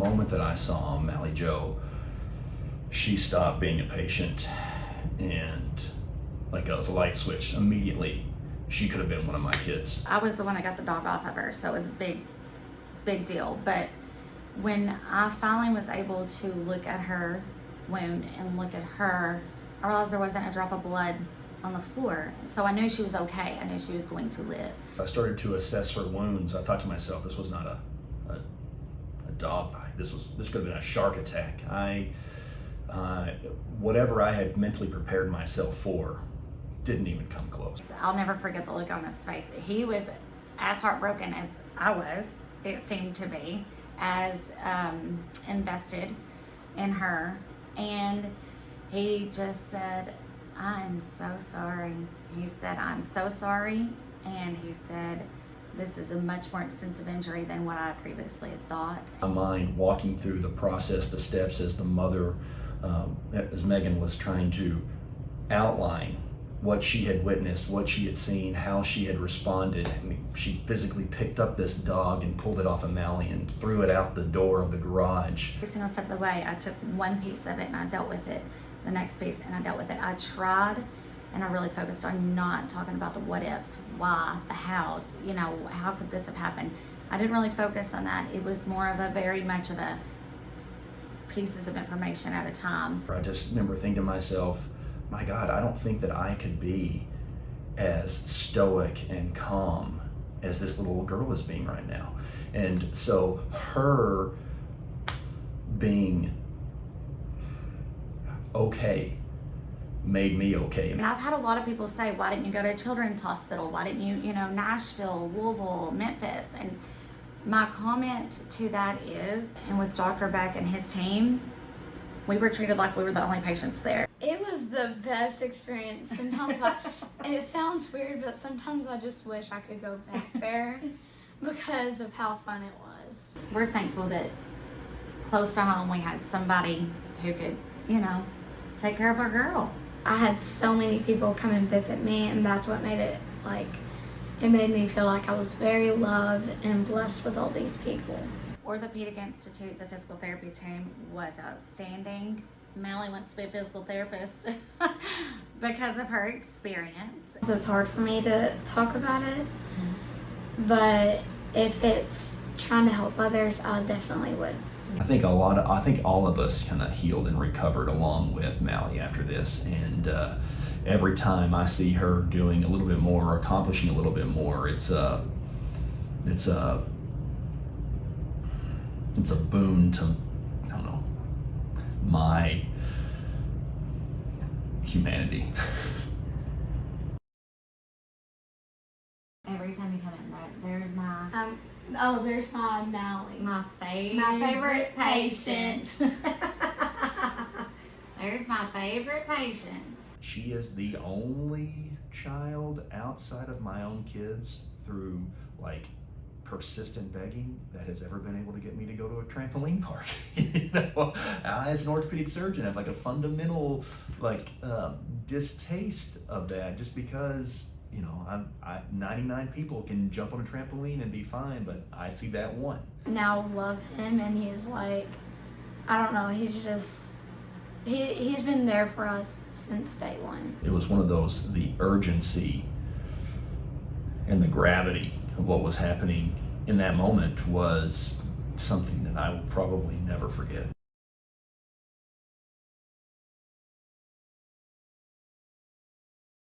moment that I saw Malley Joe, she stopped being a patient, and like it was a light switch. Immediately, she could have been one of my kids. I was the one that got the dog off of her, so it was a big deal. But when I finally was able to look at her wound and look at her, I realized there wasn't a drop of blood on the floor. So I knew she was okay. I knew she was going to live. I started to assess her wounds. I thought to myself, this was not a dog bite. This could have been a shark attack. Whatever I had mentally prepared myself for didn't even come close. I'll never forget the look on his face. He was as heartbroken as I was, it seemed to be, as invested in her. And he just said, "I'm so sorry." He said, "I'm so sorry." And he said, "This is a much more extensive injury than what I previously had thought." My mind walking through the process, the steps as the mother, as Megan was trying to outline what she had witnessed, what she had seen, how she had responded. I mean, she physically picked up this dog and pulled it off of Malley and threw it out the door of the garage. Every single step of the way, I took one piece of it and I dealt with it. The next piece and I dealt with it. I tried, and I really focused on not talking about the what ifs, why, the hows, how could this have happened? I didn't really focus on that. It was more of a very much of a pieces of information at a time. I just remember thinking to myself, my God, I don't think that I could be as stoic and calm as this little girl is being right now. And so her being okay made me okay. And I've had a lot of people say, "Why didn't you go to a children's hospital? Why didn't you, Nashville, Louisville, Memphis?" And my comment to that is, and with Dr. Beck and his team, we were treated like we were the only patients there. It was the best experience. Sometimes and it sounds weird, but sometimes I just wish I could go back there because of how fun it was. We're thankful that close to home we had somebody who could, take care of our girl. I had so many people come and visit me, and that's what made it it made me feel like I was very loved and blessed with all these people. Orthopedic Institute, the physical therapy team was outstanding. Malley wants to be a physical therapist because of her experience. It's hard for me to talk about it, but if it's trying to help others, I definitely would. I think all of us kind of healed and recovered along with Malley after this, and every time I see her doing a little bit more, accomplishing a little bit more, it's a boon to, I don't know, my humanity. Every time you come in, there's There's my Malley. my favorite patient. There's my favorite patient. She is the only child outside of my own kids through persistent begging that has ever been able to get me to go to a trampoline park. I, as an orthopedic surgeon, have a fundamental distaste of that, just because 99 people can jump on a trampoline and be fine, but I see that one. Now love him, and he's I don't know, he's just he's been there for us since day one. It was one of those, the urgency and the gravity of what was happening in that moment was something that I will probably never forget.